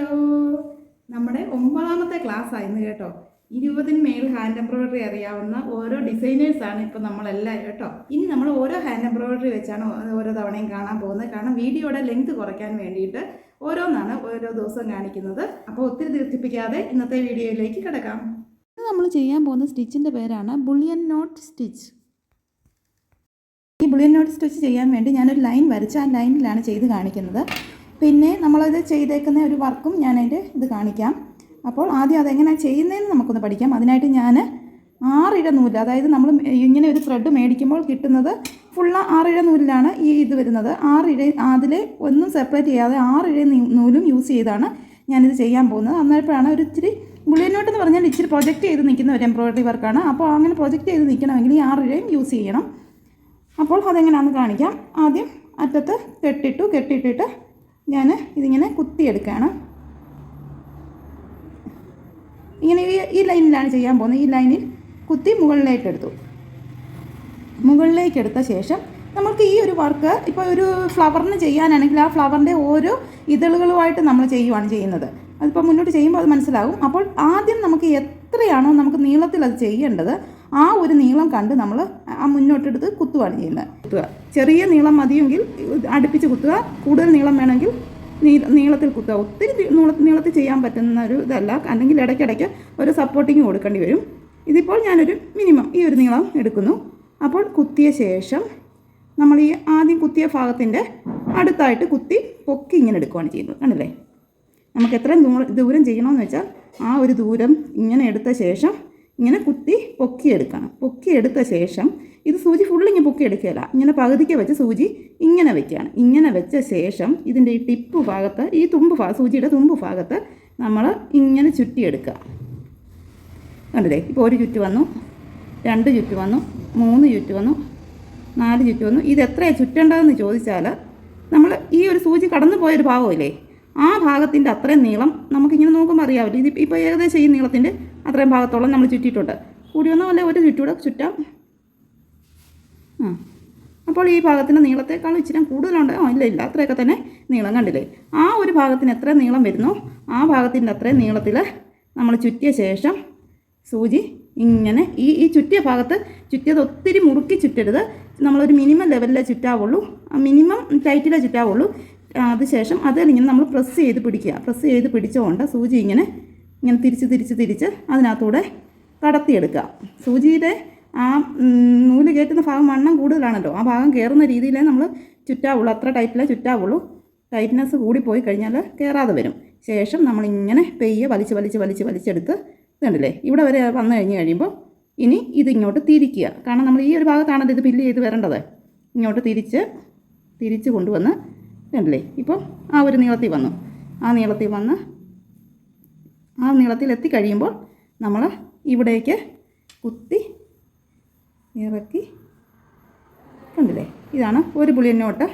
Hello, നമ്മുടെ 9ാമത്തെ class ആയിരുന്നു കേട്ടോ. 20-ന് മേൽ ഹാൻഡ് എംബ്രോയിഡറി അറിയാവുന്ന ഓരോ ഡിസൈനേഴ്സാണ് ഇപ്പോൾ നമ്മളെല്ലാവരും കേട്ടോ. ഇനി നമ്മൾ ഓരോ ഹാൻഡ് എംബ്രോയിഡറി വെച്ചാണ് ഓരോ തവണയും കാണാൻ പോകുന്നത്. കാരണം വീഡിയോയുടെ ലെങ്ത് കുറയ്ക്കാൻ വേണ്ടിയിട്ട് ഓരോന്നാണ് ഓരോ ദിവസം കാണിക്കുന്നത്. അപ്പോൾ ഒത്തിരി ദീർഘിപ്പിക്കാതെ ഇന്നത്തെ വീഡിയോയിലേക്ക് കിടക്കാം. ഇന്ന് നമ്മൾ ചെയ്യാൻ പോകുന്ന സ്റ്റിച്ചിൻ്റെ പേരാണ് ബുള്ളിയൻ നോട്ട് സ്റ്റിച്ച്. ഈ ബുള്ളിയൻ നോട്ട് സ്റ്റിച്ച് ചെയ്യാൻ വേണ്ടി ഞാനൊരു ലൈൻ വരച്ച് ആ ലൈനിലാണ് ചെയ്ത് കാണിക്കുന്നത്. പിന്നെ നമ്മളത് ചെയ്തേക്കുന്ന ഒരു വർക്കും ഞാനതിൻ്റെ ഇത് കാണിക്കാം. അപ്പോൾ ആദ്യം അതെങ്ങനെയാണ് ചെയ്യുന്നതെന്ന് നമുക്കൊന്ന് പഠിക്കാം. അതിനായിട്ട് ഞാൻ 6 ഇഴ നൂല്, അതായത് നമ്മൾ ഇങ്ങനെ ഒരു ത്രെഡ് മേടിക്കുമ്പോൾ കിട്ടുന്നത് ഫുള്ള് 6 ഇഴ നൂലിലാണ് ഈ ഇത് വരുന്നത്. 6 ഇഴ അതിൽ ഒന്നും സെപ്പറേറ്റ് ചെയ്യാതെ 6 ഇഴ നൂലും യൂസ് ചെയ്താണ് ഞാനിത് ചെയ്യാൻ പോകുന്നത്. അന്നേരപ്പോഴാണ് ഒരു ഇച്ചിരി ബുള്ളിയൻ നോട്ട് എന്ന് പറഞ്ഞാൽ ഇച്ചിരി പ്രൊജക്റ്റ് ചെയ്ത് നിൽക്കുന്ന ഒരു എംബ്രോയിഡറി വർക്കാണ്. അപ്പോൾ അങ്ങനെ പ്രൊജക്റ്റ് ചെയ്ത് നിൽക്കണമെങ്കിൽ ഈ 6 ഇഴയും യൂസ് ചെയ്യണം. അപ്പോൾ അതെങ്ങനെയാണെന്ന് കാണിക്കാം. ആദ്യം അറ്റത്ത് കെട്ടിയിട്ടിട്ട് ഞാൻ ഇതിങ്ങനെ കുത്തിയെടുക്കുകയാണ്. ഇങ്ങനെ ഈ ലൈനിലാണ് ചെയ്യാൻ പോകുന്നത്. ഈ ലൈനിൽ കുത്തി മുകളിലേക്കെടുത്ത ശേഷം നമുക്ക് ഈ ഒരു വർക്ക് ഇപ്പോൾ ഒരു ഫ്ലവറിന് ചെയ്യാനാണെങ്കിൽ ആ ഫ്ലവറിൻ്റെ ഓരോ ഇതളുകളുമായിട്ട് നമ്മൾ ചെയ്യുന്നത്. അതിപ്പോൾ മുന്നോട്ട് ചെയ്യുമ്പോൾ അത് മനസ്സിലാകും. അപ്പോൾ ആദ്യം നമുക്ക് എത്രയാണോ നമുക്ക് നീളത്തിൽ അത് ചെയ്യേണ്ടത് ആ ഒരു നീളം കണ്ട് നമ്മൾ ആ മുന്നോട്ടെടുത്ത് കുത്തുകയാണ് ചെയ്യുന്നത്. ചെറിയ നീളം മതിയെങ്കിൽ അടുപ്പിച്ച് കുത്തുക, കൂടുതൽ നീളം വേണമെങ്കിൽ നീളത്തിൽ കുത്തുക. ഒത്തിരി നീളത്തിൽ ചെയ്യാൻ പറ്റുന്ന ഒരു ഇതല്ല, അല്ലെങ്കിൽ ഇടയ്ക്കിടയ്ക്ക് ഒരു സപ്പോർട്ടിങ് കൊടുക്കേണ്ടി വരും. ഇതിപ്പോൾ ഞാനൊരു മിനിമം ഈ ഒരു നീളം എടുക്കുന്നു. അപ്പോൾ കുത്തിയ ശേഷം നമ്മൾ ഈ ആദ്യം കുത്തിയ ഭാഗത്തിൻ്റെ അടുത്തായിട്ട് കുത്തി പൊക്കി ഇങ്ങനെ എടുക്കുകയാണ് ചെയ്യുന്നത്. കണ്ടില്ലേ, നമുക്ക് എത്രയും ദൂരം ചെയ്യണമെന്ന് വെച്ചാൽ ആ ഒരു ദൂരം ഇങ്ങനെ എടുത്ത ശേഷം ഇങ്ങനെ കുത്തി പൊക്കിയെടുക്കണം. പൊക്കിയെടുത്ത ശേഷം ഇത് സൂചി ഫുള്ളിങ്ങനെ പൊക്കിയെടുക്കുകയില്ല, ഇങ്ങനെ പകുതിക്ക് വെച്ച് സൂചി ഇങ്ങനെ വെക്കുകയാണ്. ഇങ്ങനെ വെച്ച ശേഷം ഇതിൻ്റെ ഈ ടിപ്പ് ഭാഗത്ത് ഈ സൂചിയുടെ തുമ്പ് ഭാഗത്ത് നമ്മൾ ഇങ്ങനെ ചുറ്റിയെടുക്കുക. കണ്ടില്ലേ, ഇപ്പോൾ ഒരു ചുറ്റ് വന്നു, 2 ചുറ്റ് വന്നു, 3 ചുറ്റ് വന്നു, 4 ചുറ്റ് വന്നു. ഇത് എത്രയാണ് ചുറ്റേണ്ടതെന്ന് ചോദിച്ചാൽ നമ്മൾ ഈ ഒരു സൂചി കടന്നു പോയൊരു ഭാഗമില്ലേ, ആ ഭാഗത്തിൻ്റെ അത്രയും നീളം നമുക്കിങ്ങനെ നോക്കുമ്പോൾ അറിയാമല്ലോ. ഇത് ഇപ്പോൾ ഏകദേശം ഈ നീളത്തിൻ്റെ അത്രയും ഭാഗത്തോളം നമ്മൾ ചുറ്റിയിട്ടുണ്ട്. കൂടി വന്നോ അല്ലെ ഒരു ചുറ്റൂടെ ചുറ്റാം. അപ്പോൾ ഈ ഭാഗത്തിൻ്റെ നീളത്തേക്കാൾ ഇച്ചിരി കൂടുതലുണ്ട്. ഇല്ല അത്രയൊക്കെ തന്നെ നീളം. കണ്ടില്ലേ, ആ ഒരു ഭാഗത്തിന് എത്ര നീളം വരുന്നു ആ ഭാഗത്തിൻ്റെ അത്രയും നീളത്തിൽ നമ്മൾ ചുറ്റിയ ശേഷം സൂചി ഇങ്ങനെ ഈ ചുറ്റിയ ഭാഗത്ത് ചുറ്റിയത് ഒത്തിരി മുറുക്കി ചുറ്റരുത്. നമ്മളൊരു മിനിമം ലെവലിലേ ചുറ്റാവുള്ളൂ, മിനിമം ടൈറ്റിലേ ചുറ്റാവുള്ളൂ. അതിനുശേഷം അതിലിങ്ങനെ നമ്മൾ പ്രസ് ചെയ്ത് പിടിച്ചുകൊണ്ട് സൂചി ഇങ്ങനെ തിരിച്ച് അതിനകത്തൂടെ കടത്തിയെടുക്കുക. സൂചിയുടെ ആ നൂല് കയറ്റുന്ന ഭാഗം വണ്ണം കൂടുതലാണല്ലോ, ആ ഭാഗം കയറുന്ന രീതിയിലേ നമ്മൾ ചുറ്റാവുള്ളൂ, അത്ര ടൈറ്റിലേ ചുറ്റാവുള്ളൂ. ടൈറ്റ്നെസ് കൂടിപ്പോയി കഴിഞ്ഞാൽ കയറാതെ വരും. ശേഷം നമ്മളിങ്ങനെ പെയ്യെ വലിച്ചെടുത്ത് ഇതുണ്ടല്ലേ, ഇവിടെ വരെ വന്നു കഴിയുമ്പോൾ ഇനി ഇതിങ്ങോട്ട് തിരിക്കുക. കാരണം നമ്മൾ ഈ ഒരു ഭാഗത്താണല്ലോ ഇത് ഫില്ല് ചെയ്ത് വരേണ്ടത്. ഇങ്ങോട്ട് തിരിച്ച് കൊണ്ടുവന്ന് കണ്ടില്ലേ, ഇപ്പോൾ ആ ഒരു നീളത്തിൽ വന്നു. ആ നീളത്തിൽ എത്തിക്കഴിയുമ്പോൾ നമ്മൾ ഇവിടേക്ക് കുത്തി ഇറക്കി. കണ്ടില്ലേ, ഇതാണ് ഒരു ബുള്ളിയൻ നോട്ട്.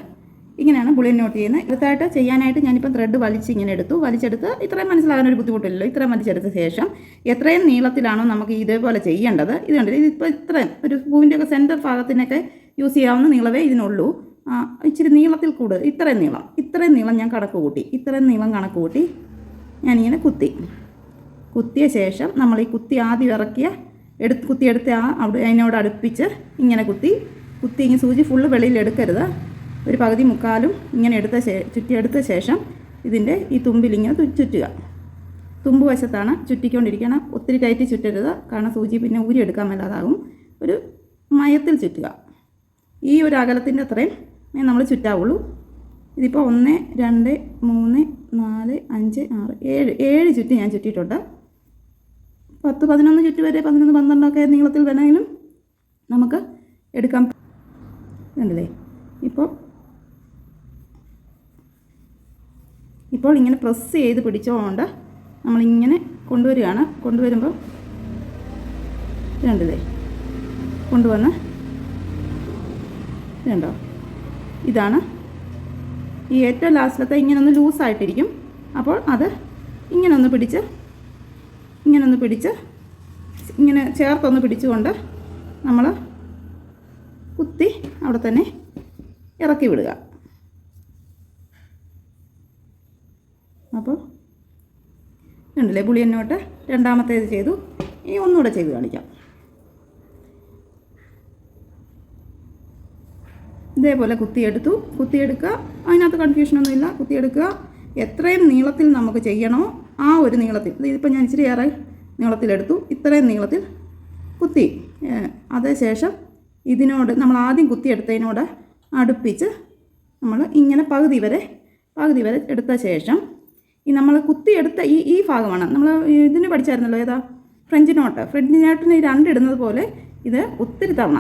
ഇങ്ങനെയാണ് ബുള്ളിയൻ നോട്ട് ചെയ്യുന്നത്. അടുത്തായിട്ട് ചെയ്യാനായിട്ട് ഞാനിപ്പോൾ ത്രെഡ് വലിച്ചെടുത്ത് ഇത്രയും മനസ്സിലാകാനൊരു ബുദ്ധിമുട്ടില്ലല്ലോ. ഇത്രയും വലിച്ചെടുത്ത ശേഷം എത്രയും നീളത്തിലാണോ നമുക്ക് ഇതേപോലെ ചെയ്യേണ്ടത്, ഇത് കണ്ടില്ലേ, ഇതിപ്പോൾ ഇത്രയും ഒരു പൂവിൻ്റെയൊക്കെ സെൻറ്റർ ഭാഗത്തിനൊക്കെ യൂസ് ചെയ്യാവുന്ന നീളവേ ഇതിനുള്ളൂ. ഇച്ചിരി നീളത്തിൽ കൂടുതൽ ഇത്രയും നീളം ഞാൻ കണക്ക് കൂട്ടി ഞാനിങ്ങനെ കുത്തിയ ശേഷം നമ്മൾ ഈ കുത്തി ആദ്യം കുത്തിയെടുത്ത അതിനോട് അടുപ്പിച്ച് ഇങ്ങനെ കുത്തി ഇങ്ങനെ സൂചി ഫുള്ള് വെളിയിൽ എടുക്കരുത്. ഒരു പകുതി മുക്കാലും ഇങ്ങനെ ചുറ്റിയെടുത്ത ശേഷം ഇതിൻ്റെ ഈ തുമ്പിലിങ്ങനെ ചുറ്റുക. തുമ്പ് വശത്താണ് ചുറ്റിക്കൊണ്ടിരിക്കണം. ഒത്തിരി ടൈറ്റ് ചുറ്റരുത്, കാരണം സൂചി പിന്നെ ഊരിയെടുക്കാൻ മേലാതാകും. ഒരു മയത്തിൽ ചുറ്റുക. ഈ ഒരു അകലത്തിൻ്റെ അത്രയും നമ്മൾ ചുറ്റാവുള്ളൂ. ഇതിപ്പോൾ 1 2 3 4 5 6 7 ചുറ്റി ഞാൻ ചുറ്റിയിട്ടുണ്ട്. 10 11 ചുറ്റി വരെ 11 12 ഒക്കെ നീളത്തിൽ വേണമെങ്കിലും നമുക്ക് എടുക്കാം. കണ്ടില്ലേ, ഇപ്പോൾ ഇങ്ങനെ പ്രസ് ചെയ്ത് പിടിച്ചുകൊണ്ട് നമ്മളിങ്ങനെ കൊണ്ടുവരുമ്പോൾ കണ്ടില്ലേ, കൊണ്ടുവന്ന് കണ്ടോ, ഇതാണ് ഈ ഏറ്റവും ലാസ്റ്റിലത്തെ. ഇങ്ങനെ ഒന്ന് ലൂസായിട്ടിരിക്കും. അപ്പോൾ അത് ഇങ്ങനെ ഒന്ന് പിടിച്ച് ഇങ്ങനെ ചേർത്തൊന്ന് പിടിച്ചുകൊണ്ട് നമ്മൾ കുത്തി അവിടെ തന്നെ ഇറക്കി വിടുക. അപ്പോൾ ഉണ്ടല്ലേ ബുളിയൻ നോട്ട് രണ്ടാമത്തേത് ചെയ്തു. ഇനി ഒന്നുകൂടെ ചെയ്ത് കാണിക്കാം. ഇതേപോലെ കുത്തിയെടുക്കുക. അതിനകത്ത് കൺഫ്യൂഷനൊന്നുമില്ല. കുത്തിയെടുക്കുക. എത്രയും നീളത്തിൽ നമുക്ക് ചെയ്യണോ ആ ഒരു നീളത്തിൽ, ഇതിപ്പോൾ ഞാൻ ഇച്ചിരി ഏറെ നീളത്തിലെടുത്തു, ഇത്രയും നീളത്തിൽ കുത്തി. അതേശേഷം ഇതിനോട് നമ്മൾ ആദ്യം കുത്തിയെടുത്തതിനോട് അടുപ്പിച്ച് നമ്മൾ ഇങ്ങനെ പകുതി വരെ എടുത്ത ശേഷം ഈ നമ്മൾ കുത്തിയെടുത്ത ഈ ഭാഗമാണ് നമ്മൾ ഇതിന് പഠിച്ചായിരുന്നല്ലോ, ഏതാ ഫ്രഞ്ച് നോട്ടിന് ഈ രണ്ടിടുന്നത് പോലെ ഇത് ഒത്തിരി തവണ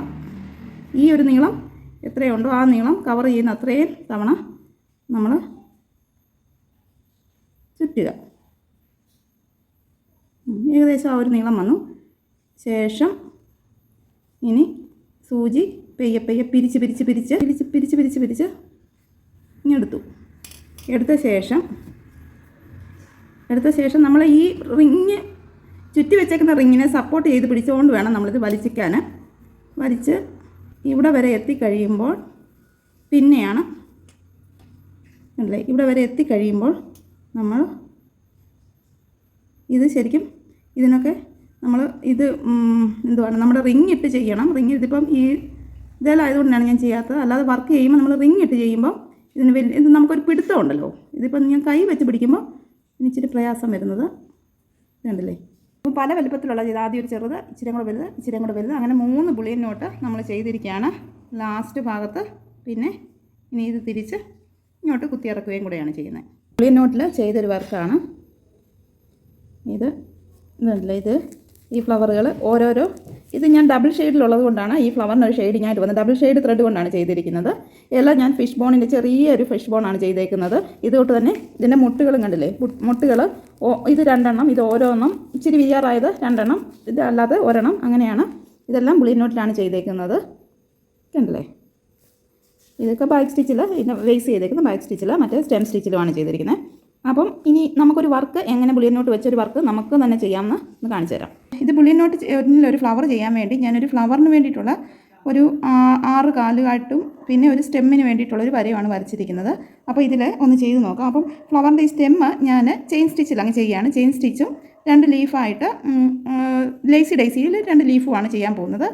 ഈ ഒരു നീളം എത്രയുണ്ടോ ആ നീളം കവർ ചെയ്യുന്ന അത്രയും തവണ നമ്മൾ ചുറ്റുക. ഏകദേശം ആ ഒരു നീളം വന്നു. ശേഷം ഇനി സൂചി പെയ്യെ പിരിച്ച് ഇങ്ങെടുത്തു. എടുത്ത ശേഷം നമ്മൾ ഈ റിങ് ചുറ്റി വെച്ചേക്കുന്ന റിങ്ങിനെ സപ്പോർട്ട് ചെയ്ത് പിടിച്ചുകൊണ്ട് വേണം നമ്മളിത് വലിച്ചിക്കാൻ. വലിച്ച് ഇവിടെ വരെ എത്തിക്കഴിയുമ്പോൾ പിന്നെയാണ് അല്ലേ, ഇവിടെ വരെ എത്തിക്കഴിയുമ്പോൾ നമ്മൾ ഇത് ശരിക്കും ഇതിനൊക്കെ നമ്മൾ ഇത് എന്തുവാണ് നമ്മുടെ റിങ് ഇട്ട് ചെയ്യണം. റിങ് ഇതിപ്പം ഇതെല്ലാം ആയതുകൊണ്ടാണ് ഞാൻ ചെയ്യാത്തത്. അല്ലാതെ വർക്ക് ചെയ്യുമ്പോൾ നമ്മൾ റിങ് ഇട്ട് ചെയ്യുമ്പോൾ ഇത് നമുക്കൊരു പിടുത്തം ഉണ്ടല്ലോ. ഇതിപ്പം ഞാൻ കൈ വെച്ച് പിടിക്കുമ്പോൾ ഇച്ചിരി പ്രയാസം വരുന്നത് ഇതുണ്ടല്ലേ. അപ്പോൾ പല വലുപ്പത്തിലുള്ള ഇത് ആദ്യം ഒരു ചെറുത്, ഇച്ചിരി കൂടെ വലുത്, അങ്ങനെ 3 ബുളിയൻ നോട്ട് നമ്മൾ ചെയ്തിരിക്കുകയാണ്. ലാസ്റ്റ് ഭാഗത്ത് പിന്നെ ഇനി ഇത് തിരിച്ച് ഇങ്ങോട്ട് കുത്തിയിറക്കുകയും കൂടെയാണ് ചെയ്യുന്നത്. ബുളിയൻ നോട്ടിൽ ചെയ്തൊരു വർക്കാണ് ഇതുണ്ടല്ലേ. ഈ ഫ്ലവറുകൾ ഓരോരോ ഇത് ഞാൻ ഡബിൾ ഷെയ്ഡിലുള്ളത് കൊണ്ടാണ് ഈ ഫ്ലവറിന് ഒരു ഷെയ്ഡിങ് ആയിട്ട് വന്നത്. ഡബിൾ ഷെയ്ഡ് ത്രെഡ് കൊണ്ടാണ് ചെയ്തിരിക്കുന്നത്. എല്ലാം ഞാൻ ഫിഷ് ബോണിൻ്റെ ചെറിയൊരു ഫിഷ് ബോണാണ് ചെയ്തേക്കുന്നത്. ഇതുകൊണ്ട് തന്നെ ഇതിൻ്റെ മുട്ടുകളും കണ്ടില്ലേ, മുട്ടുകൾ ഇത് 2 എണ്ണം, ഇത് ഓരോന്നും ഇച്ചിരി വിയാറായത് 2 എണ്ണം, ഇത് അല്ലാതെ ഒരെണ്ണം, അങ്ങനെയാണ് ഇതെല്ലാം ബുളിയൻ നോട്ടിലാണ് ചെയ്തേക്കുന്നത്. കണ്ടില്ലേ, ഇതൊക്കെ ബാക്ക് സ്റ്റിച്ചിൽ, ഇതിനെ വേസ് ചെയ്തേക്കുന്നത് ബാക്ക് സ്റ്റിച്ചിൽ, മറ്റേ സ്റ്റെം സ്റ്റിച്ചിലുമാണ് ചെയ്തിരിക്കുന്നത്. അപ്പം ഇനി നമുക്കൊരു വർക്ക് എങ്ങനെ ബുളിയൻ നോട്ട് വെച്ചൊരു വർക്ക് നമുക്ക് തന്നെ ചെയ്യാമെന്ന് കാണിച്ചു തരാം. ഇത് ബുളിയൻ നോട്ട് ഒരു ഫ്ലവർ ചെയ്യാൻ വേണ്ടി ഞാനൊരു ഫ്ലവറിന് വേണ്ടിയിട്ടുള്ള ഒരു 6 കാലുകാട്ടും പിന്നെ ഒരു സ്റ്റെമ്മിന് വേണ്ടിയിട്ടുള്ളൊരു വരയാണ് വരച്ചിരിക്കുന്നത്. അപ്പോൾ ഇതിൽ ഒന്ന് ചെയ്ത് നോക്കാം. അപ്പം ഫ്ലവറിൻ്റെ ഈ സ്റ്റെമ്മ് ഞാൻ ചെയിൻ സ്റ്റിച്ചിൽ അങ്ങ് ചെയ്യുകയാണ്. ചെയിൻ സ്റ്റിച്ചും 2 ലീഫായിട്ട് ലേസി ഡൈസിയിൽ 2 ലീഫുമാണ് ചെയ്യാൻ പോകുന്നത്.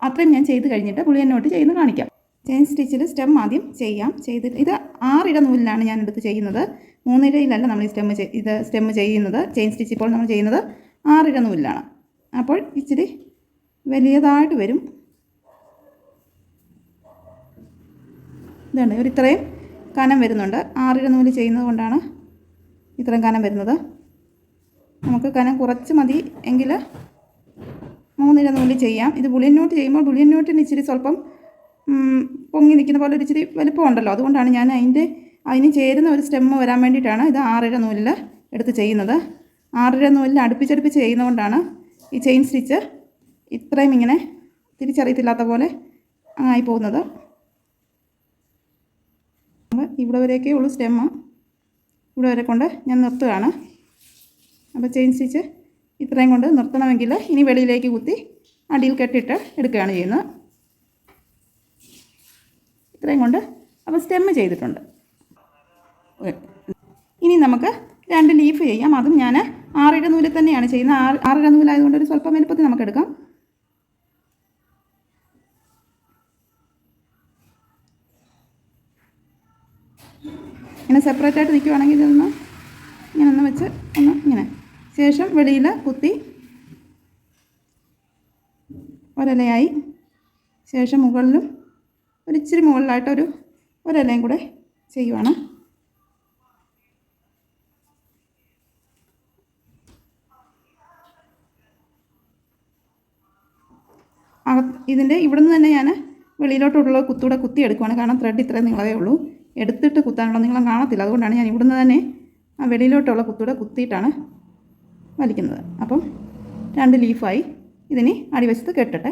അത്രയും ഞാൻ ചെയ്ത് കഴിഞ്ഞിട്ട് ബുളിയൻ നോട്ട് ചെയ്യുന്ന കാണിക്കാം. ചെയിൻ സ്റ്റിച്ചിൽ സ്റ്റെം ആദ്യം ചെയ്യാം. ചെയ്തിട്ട് ഇത് 6 ഇഴ നൂലിലാണ് ഞാൻ എടുത്ത് ചെയ്യുന്നത്. 3 ഇഴയിലല്ല നമ്മൾ ഈ സ്റ്റെമ്മ് ചെയ്യുന്നത്. ചെയിൻ സ്റ്റിച്ച് ഇപ്പോൾ നമ്മൾ ചെയ്യുന്നത് 6 ഇഴ നൂലിലാണ്. അപ്പോൾ ഇച്ചിരി വലിയതായിട്ട് വരും. ഇതാണ് ഇത്രയും കനം വരുന്നുണ്ട്. 6 ഇഴ നൂല് ചെയ്യുന്നത് കൊണ്ടാണ് ഇത്രയും കനം വരുന്നത്. നമുക്ക് കനം കുറച്ച് മതി എങ്കിൽ 3 ഇഴ നൂല് ചെയ്യാം. ഇത് ബുളിയൻ നോട്ട് ചെയ്യുമ്പോൾ ബുളിയൻ നോട്ടിന് ഇച്ചിരി സ്വല്പം പൊങ്ങി നിൽക്കുന്ന പോലെ ഒരു ഇച്ചിരി വലുപ്പമുണ്ടല്ലോ. അതുകൊണ്ടാണ് ഞാൻ അതിന് ചേരുന്ന ഒരു സ്റ്റെമ്മ് വരാൻ വേണ്ടിയിട്ടാണ് ഇത് 6 ഇഴ നൂലിൽ എടുത്ത് ചെയ്യുന്നത്. 6 ഇഴ നൂലിൽ അടുപ്പിച്ചടുപ്പിച്ച് ചെയ്യുന്നതുകൊണ്ടാണ് ഈ ചെയിൻ സ്റ്റിച്ച് ഇത്രയും ഇങ്ങനെ തിരിച്ചറിയത്തില്ലാത്ത പോലെ ആയി പോകുന്നത്. ഇവിടെ വരെയൊക്കെ ഉള്ളൂ സ്റ്റെമ്മ്, ഇവിടെ വരെ കൊണ്ട് ഞാൻ നിർത്തുകയാണ്. അപ്പോൾ ചെയിൻ സ്റ്റിച്ച് ഇത്രയും കൊണ്ട് നിർത്തണമെങ്കിൽ ഇനി വെളിയിലേക്ക് കുത്തി അടിയിൽ കെട്ടിട്ട് എടുക്കുകയാണ് ചെയ്യുന്നത്. ഇത്രയും കൊണ്ട് അപ്പോൾ സ്റ്റെമ്മ് ചെയ്തിട്ടുണ്ട്. ഇനി നമുക്ക് 2 ലീഫ് ചെയ്യാം. അതും ഞാൻ 6 ഇഴ നൂലിൽ തന്നെയാണ് ചെയ്യുന്നത്. 6 ഇഴ നൂലായതുകൊണ്ട് ഒരു സ്വല്പം വലുപ്പത്തിൽ നമുക്ക് എടുക്കാം. ഇങ്ങനെ സെപ്പറേറ്റ് ആയിട്ട് നിൽക്കുവാണെങ്കിൽ ഇതൊന്ന് ഇങ്ങനെ ഒന്ന് വെച്ച് ഒന്ന് ഇങ്ങനെ ശേഷം വെളിയിൽ കുത്തി ഒരലയായി ശേഷം മുകളിലും ഒരിച്ചിരി മുകളിലായിട്ടൊരു ഒരലയും കൂടെ ചെയ്യുവാണ്. ഇതിൻ്റെ ഇവിടുന്ന് തന്നെ ഞാൻ വെളിയിലോട്ടുള്ള കുത്തൂടെ കുത്തി എടുക്കുവാണ്. കാരണം ത്രെഡ് ഇത്രയും നീളവേ ഉള്ളൂ. എടുത്തിട്ട് കുത്താനുള്ള നീളം കാണത്തില്ല. അതുകൊണ്ടാണ് ഞാൻ ഇവിടുന്ന് തന്നെ ആ വെളിയിലോട്ടുള്ള കുത്തൂടെ കുത്തിയിട്ടാണ് വലിക്കുന്നത്. അപ്പം 2 ലീഫായി. ഇതിനി അടിവശത്ത് കെട്ടട്ടെ.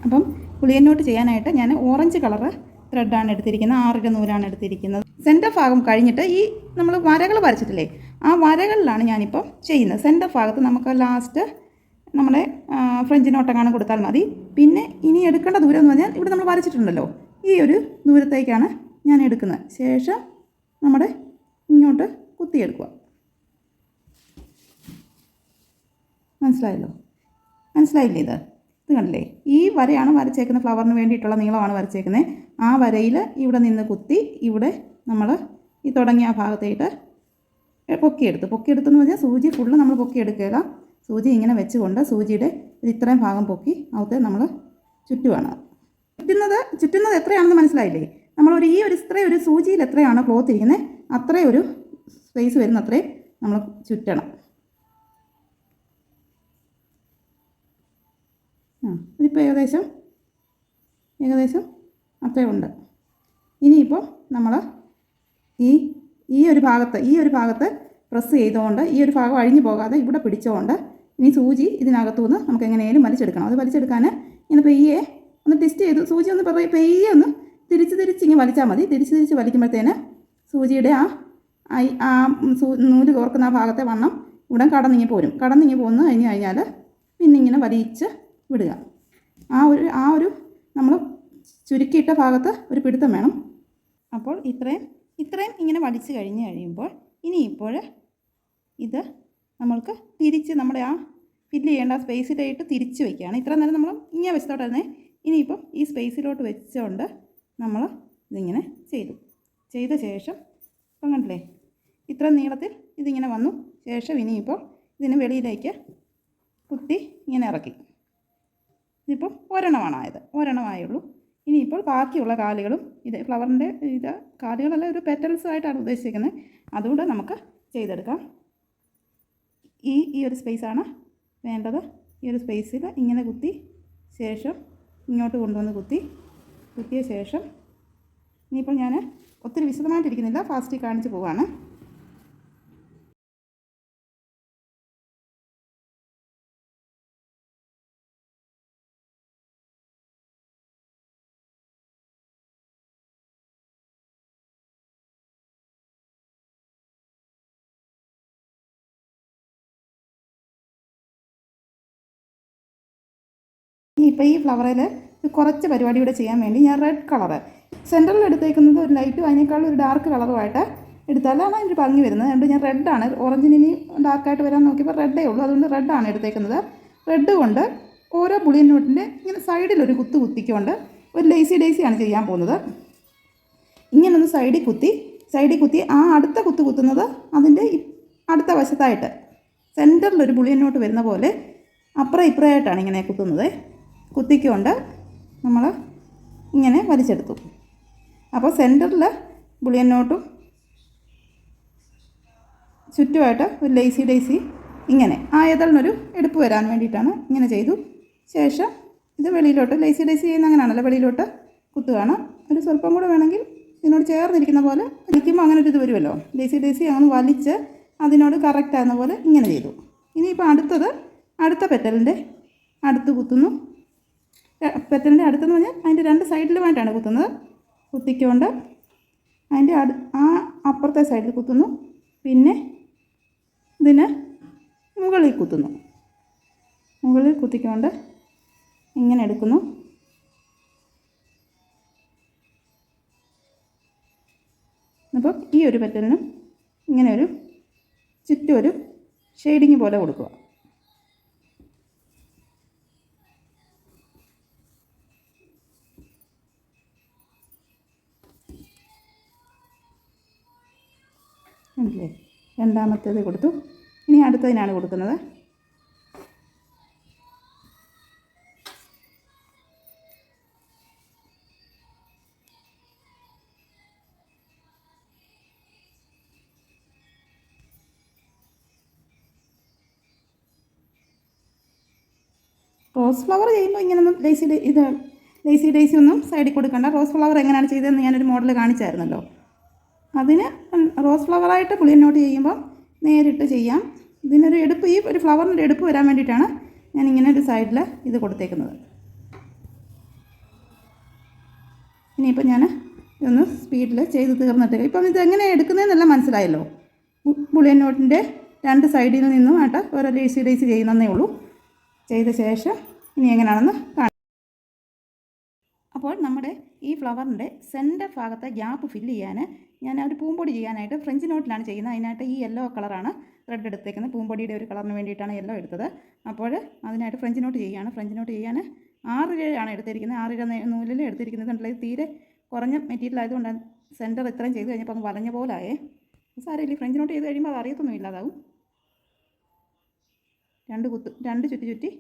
അപ്പം ബുളിയൻ നോട്ട് ചെയ്യാനായിട്ട് ഞാൻ ഓറഞ്ച് കളറ് ത്രെഡാണ് എടുത്തിരിക്കുന്നത്. 6 ഇഴ നൂലാണ് എടുത്തിരിക്കുന്നത്. സെൻറ്റർ ഭാഗം കഴിഞ്ഞിട്ട് ഈ നമ്മൾ വരകൾ വരച്ചിട്ടില്ലേ, ആ വരകളിലാണ് ഞാനിപ്പം ചെയ്യുന്നത്. സെൻറ്റർ ഭാഗത്ത് നമുക്ക് ലാസ്റ്റ് നമ്മുടെ ഫ്രഞ്ച് നോട്ടെങ്ങാണ് കൊടുത്താൽ മതി. പിന്നെ ഇനി എടുക്കേണ്ട ദൂരം എന്ന് പറഞ്ഞാൽ ഇവിടെ നമ്മൾ വരച്ചിട്ടുണ്ടല്ലോ, ഈ ഒരു ദൂരത്തേക്കാണ് ഞാൻ എടുക്കുന്നത്. ശേഷം നമ്മുടെ ഇങ്ങോട്ട് കുത്തിയെടുക്കുക. മനസ്സിലായല്ലോ? മനസ്സിലായില്ലേ? ഇത് കണ്ടില്ലേ? ഈ വരയാണ് വരച്ചേക്കുന്നത്, ഫ്ലവറിന് വേണ്ടിയിട്ടുള്ള നീളമാണ് വരച്ചേക്കുന്നത്. ആ വരയിൽ ഇവിടെ നിന്ന് കുത്തി ഇവിടെ നമ്മൾ ഈ തുടങ്ങിയ ആ ഭാഗത്തേട്ട് പൊക്കിയെടുത്തെന്ന് പറഞ്ഞാൽ സൂചി ഫുള്ള് നമ്മൾ പൊക്കിയെടുക്കുക. സൂചി ഇങ്ങനെ വെച്ചുകൊണ്ട് സൂചിയുടെ ഇത്രയും ഭാഗം പൊക്കി അകത്ത് നമ്മൾ ചുറ്റുവാണ്. ചുറ്റുന്നത് എത്രയാണെന്ന് മനസ്സിലായില്ലേ? നമ്മളൊരു ഇത്രയും ഒരു സൂചിയിൽ എത്രയാണോ ക്ലോത്ത് ഇരിക്കുന്നത് അത്രയും ഒരു സ്പേസ് വരുന്ന അത്രയും നമ്മൾ ചുറ്റണം. ഇതിപ്പോൾ ഏകദേശം അത്രയും ഉണ്ട്. ഇനിയിപ്പോൾ നമ്മൾ ഈ ഒരു ഭാഗത്ത് പ്രസ് ചെയ്തുകൊണ്ട് ഈ ഒരു ഭാഗം അഴിഞ്ഞു പോകാതെ ഇവിടെ പിടിച്ചുകൊണ്ട് ഇനി സൂചി ഇതിനകത്തുനിന്ന് നമുക്ക് എങ്ങനെയും വലിച്ചെടുക്കണം. അത് വലിച്ചെടുക്കാൻ ഇങ്ങനെ പെയ്യെ ഒന്ന് ടെസ്റ്റ് ചെയ്തു സൂചി ഒന്ന് പെയ്യെ ഒന്ന് തിരിച്ച് ഇങ്ങനെ വലിച്ചാൽ മതി. തിരിച്ച് വലിക്കുമ്പോഴത്തേന് സൂചിയുടെ നൂല് കോർക്കുന്ന ആ ഭാഗത്തെ വണ്ണം ഇവിടെ കടന്നിങ്ങി പോന്നു കഴിഞ്ഞാൽ പിന്നെ ഇങ്ങനെ വലിച്ച് വിടുക. ആ ഒരു നമ്മൾ ചുരുക്കിയിട്ട ഭാഗത്ത് ഒരു പിടുത്തം വേണം. അപ്പോൾ ഇത്രയും ഇങ്ങനെ വലിച്ച് കഴിയുമ്പോൾ ഇനിയിപ്പോൾ ഇത് നമ്മൾക്ക് തിരിച്ച് നമ്മുടെ ആ ഫില്ല് ചെയ്യേണ്ട സ്പേസിലായിട്ട് തിരിച്ച് വയ്ക്കുകയാണ്. ഇത്ര നേരം നമ്മൾ ഇങ്ങനെ വെച്ചോട്ടായിരുന്നേ. ഇനിയിപ്പം ഈ സ്പേസിലോട്ട് വെച്ചുകൊണ്ട് നമ്മൾ ഇതിങ്ങനെ ചെയ്ത ശേഷം ഇപ്പം കണ്ടില്ലേ ഇത്ര നീളത്തിൽ ഇതിങ്ങനെ വന്നു ശേഷം ഇനിയിപ്പോൾ ഇതിന് വെളിയിലേക്ക് കുത്തി ഇങ്ങനെ ഇറക്കി. ഇതിപ്പോൾ ഒരെണ്ണമായുള്ളൂ. ഇനിയിപ്പോൾ ബാക്കിയുള്ള കാലുകളും ഫ്ലവറിൻ്റെ കാലുകളല്ല ഒരു പെറ്റൽസ് ആയിട്ടാണ് ഉദ്ദേശിക്കുന്നത്. അതുകൂടെ നമുക്ക് ചെയ്തെടുക്കാം. ഈ ഒരു സ്പേസാണ് വേണ്ടത്. ഈ ഒരു സ്പേസിൽ ഇങ്ങനെ കുത്തി ശേഷം ഇങ്ങോട്ട് കൊണ്ടുവന്ന് കുത്തിയ ശേഷം ഇനിയിപ്പോൾ ഞാൻ ഒത്തിരി വിശദമായിട്ടിരിക്കുന്നില്ല, ഫാസ്റ്റ് കാണിച്ച് പോവാണ്. ഇപ്പോൾ ഈ ഫ്ലവറിൽ കുറച്ച് പരിപാടി കൂടെ ചെയ്യാൻ വേണ്ടി ഞാൻ റെഡ് കളറ് സെൻറ്ററിൽ എടുത്തേക്കുന്നത് ഒരു ലൈറ്റും അതിനേക്കാളും ഒരു ഡാർക്ക് കളറുമായിട്ട് എടുത്താലാണ് അതിൻ്റെ ഭംഗി വരുന്നത്. അതുകൊണ്ട് ഞാൻ റെഡാണ്, ഓറഞ്ചിന് ഇനി ഡാർക്കായിട്ട് വരാൻ നോക്കിയപ്പോൾ റെഡേ ഉള്ളൂ, അതുകൊണ്ട് റെഡാണ് എടുത്തേക്കുന്നത്. റെഡ് കൊണ്ട് ഓരോ ബുളിയൻ നോട്ടിൻ്റെ ഇങ്ങനെ സൈഡിലൊരു കുത്തിക്കൊണ്ട് ഒരു ഡേസിയാണ് ചെയ്യാൻ പോകുന്നത്. ഇങ്ങനൊന്ന് സൈഡിൽ കുത്തി ആ അടുത്ത കുത്തുന്നത് അതിൻ്റെ അടുത്ത വശത്തായിട്ട് സെൻറ്ററിലൊരു ബുളിയൻ നോട്ട് വരുന്ന പോലെ അപ്പുറം ഇപ്പുറമായിട്ടാണ് ഇങ്ങനെ കുത്തിക്കൊണ്ട് നമ്മൾ ഇങ്ങനെ വലിച്ചെടുത്തു. അപ്പോൾ സെൻറ്ററിൽ ബുളിയൻ നോട്ടും ചുറ്റുമായിട്ട് ഒരു ഡേസി ഇങ്ങനെ ആയതിനൊരു എടുപ്പ് വരാൻ വേണ്ടിയിട്ടാണ് ഇങ്ങനെ ചെയ്തു. ശേഷം ഇത് വെളിയിലോട്ട് ഡേസി ചെയ്യുന്ന അങ്ങനെയാണല്ലോ, വെളിയിലോട്ട് കുത്തുകയാണ്. ഒരു സ്വല്പം കൂടെ വേണമെങ്കിൽ ഇതിനോട് ചേർന്നിരിക്കുന്ന പോലെ വലിക്കുമ്പോൾ അങ്ങനെ ഒരു ഇത് വരുമല്ലോ. ഡേസി അങ്ങനെ വലിച്ച് അതിനോട് കറക്റ്റ് ആകുന്ന പോലെ ഇങ്ങനെ ചെയ്തു. ഇനിയിപ്പോൾ അടുത്ത പെറ്റലിൻ്റെ അടുത്ത് കുത്തുന്നു. പെറ്റലിൻ്റെ അടുത്തെന്ന് പറഞ്ഞാൽ അതിൻ്റെ രണ്ട് സൈഡിലുമായിട്ടാണ് കുത്തിക്കൊണ്ട് അതിൻ്റെ അപ്പുറത്തെ സൈഡിൽ കുത്തുന്നു. പിന്നെ ഇതിന് മുകളിൽ കുത്തിക്കൊണ്ട് ഇങ്ങനെ എടുക്കുന്നു. അപ്പോൾ ഈ ഒരു പെറ്റലിനും ഇങ്ങനെ ചുറ്റും ഒരു ഷെയ്ഡിങ് പോലെ കൊടുക്കുക. അല്ലേ, രണ്ടാമത്തേത് കൊടുത്തു. ഇനി അടുത്തതിനാണ് കൊടുക്കുന്നത്. റോസ് ഫ്ലവർ ചെയ്യുമ്പോൾ ഇങ്ങനൊന്നും ഡേസി ഒന്നും സൈഡിൽ കൊടുക്കണ്ട. റോസ് ഫ്ലവർ എങ്ങനെയാണ് ചെയ്തതെന്ന് ഞാനൊരു മോഡൽ കാണിച്ചായിരുന്നല്ലോ. അതിന് റോസ് ഫ്ലവറായിട്ട് ബുളിയൻ നോട്ട് ചെയ്യുമ്പോൾ നേരിട്ട് ചെയ്യാം. ഇതിനൊരു എടുപ്പ്, ഈ ഒരു ഫ്ലവറിൻ്റെ എടുപ്പ് വരാൻ വേണ്ടിയിട്ടാണ് ഞാനിങ്ങനെ ഒരു സൈഡിൽ ഇത് കൊടുത്തേക്കുന്നത്. ഇനിയിപ്പോൾ ഞാൻ ഇതൊന്ന് സ്പീഡിൽ ചെയ്ത് തീർന്നിട്ട് ഇപ്പം ഇത് എങ്ങനെയാണ് എടുക്കുന്നതെന്നെല്ലാം മനസ്സിലായല്ലോ. ബുളിയൻ നോട്ടിൻ്റെ രണ്ട് സൈഡിൽ നിന്നുമായിട്ട് ഓരോ ഡേസി ചെയ്യുന്നതേ ഉള്ളൂ. ചെയ്ത ശേഷം ഇനി എങ്ങനെയാണെന്ന് കാണാം. അപ്പോൾ നമ്മുടെ ഈ ഫ്ലവറിൻ്റെ സെൻറ്റർ ഭാഗത്തെ ഗ്യാപ്പ് ഫില്ല് ചെയ്യാൻ ഞാൻ ഒരു പൂമ്പൊടി ചെയ്യാനായിട്ട് ഫ്രഞ്ച് നോട്ടിലാണ് ചെയ്യുന്നത്. അതിനായിട്ട് ഈ യെല്ലോ കളറാണ് ത്രെഡ് എടുത്തേക്കുന്നത്. പൂമ്പൊടിയുടെ ഒരു കളറിന് വേണ്ടിയിട്ടാണ് യെല്ലോ എടുത്തത്. അപ്പോൾ അതിനായിട്ട് ഫ്രഞ്ച് നോട്ട് ചെയ്യുകയാണ്. ഫ്രഞ്ച് നോട്ട് ചെയ്യാൻ 6 ഇഴയാണ് എടുത്തിരിക്കുന്നത്. 6 ഇഴ നൂലിൽ എടുത്തിരിക്കുന്നത് ഉണ്ടല്ലോ. തീരെ കുറഞ്ഞ മെറ്റീരിയൽ ആയതുകൊണ്ടാണ് സെൻറ്റർ ഇത്രയും ചെയ്ത് കഴിഞ്ഞപ്പോൾ അങ്ങ് വളഞ്ഞ പോലായേ. സാരമില്ല, ഫ്രഞ്ച് നോട്ട് ചെയ്ത് കഴിയുമ്പോൾ അത് അറിയത്തൊന്നും ഇല്ലാതാവും. 2 ചുറ്റി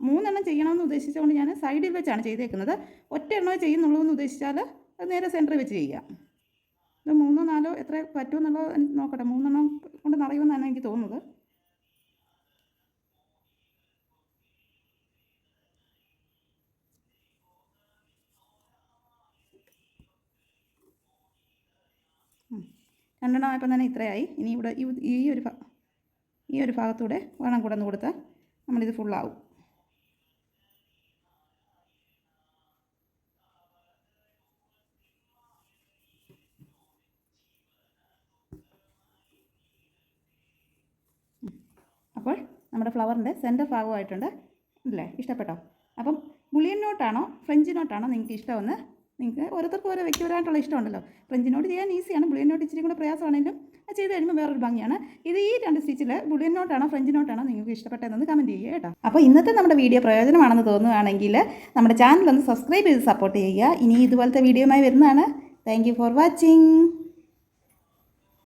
3 ചെയ്യണമെന്ന് ഉദ്ദേശിച്ചുകൊണ്ട് ഞാൻ സൈഡിൽ വെച്ചാണ് ചെയ്തേക്കുന്നത്. ഒറ്റ എണ്ണമേ ചെയ്യുന്നുള്ളൂ എന്ന് ഉദ്ദേശിച്ചാൽ അത് നേരെ സെൻറ്ററിൽ വെച്ച് ചെയ്യാം. ഇത് 3 4 എത്ര പറ്റുമെന്നുള്ളത് നോക്കട്ടെ. 3 കൊണ്ട് നിറയുമെന്നാണ് എനിക്ക് തോന്നുന്നത്. രണ്ടെണ്ണമായപ്പോൾ തന്നെ ഇത്രയായി. ഇനി ഇവിടെ ഈ ഒരു ഭാഗത്തൂടെ വേണം കൂടെ ഒന്ന് കൊടുത്താൽ നമ്മളിത് ഫുള്ളാവും. അപ്പോൾ നമ്മുടെ ഫ്ലവറിൻ്റെ സെൻറ്റർ ഭാഗമായിട്ടുണ്ട് അല്ലേ? ഇഷ്ടപ്പെട്ടോ? അപ്പം ബുളിയൻ നോട്ടാണോ ഫ്രഞ്ച് നോട്ടാണോ നിങ്ങൾക്ക് ഇഷ്ടമെന്ന് നിങ്ങൾക്ക് ഓരോരുത്തർക്കും ഓരോ വ്യക്തിപരമായിട്ടുള്ള ഇഷ്ടമുണ്ടല്ലോ. ഫ്രഞ്ച് നോട്ട് ചെയ്യാൻ ഈസിയാണ്. ബുളിയൻ നോട്ട് ഇച്ചിരി കൂടെ പ്രയാസമാണെങ്കിലും അത് ചെയ്ത് കഴിയുമ്പോൾ വേറൊരു ഭംഗിയാണ്. ഇത് ഈ 2 സ്റ്റിച്ചിൽ ബുളിയൻ നോട്ടാണോ ഫ്രഞ്ച് നോട്ടാണോ നിങ്ങൾക്ക് ഇഷ്ടപ്പെട്ടതെന്ന് കമൻറ്റ് ചെയ്യുക കേട്ടോ. അപ്പോൾ ഇന്നത്തെ നമ്മുടെ വീഡിയോ പ്രയോജനമാണെന്ന് തോന്നുകയാണെങ്കിൽ നമ്മുടെ ചാനൽ ഒന്ന് സബ്സ്ക്രൈബ് ചെയ്ത് സപ്പോർട്ട് ചെയ്യുക. ഇനി ഇതുപോലത്തെ വീഡിയോയുമായി വരുന്നതാണ്. Thank you for watching.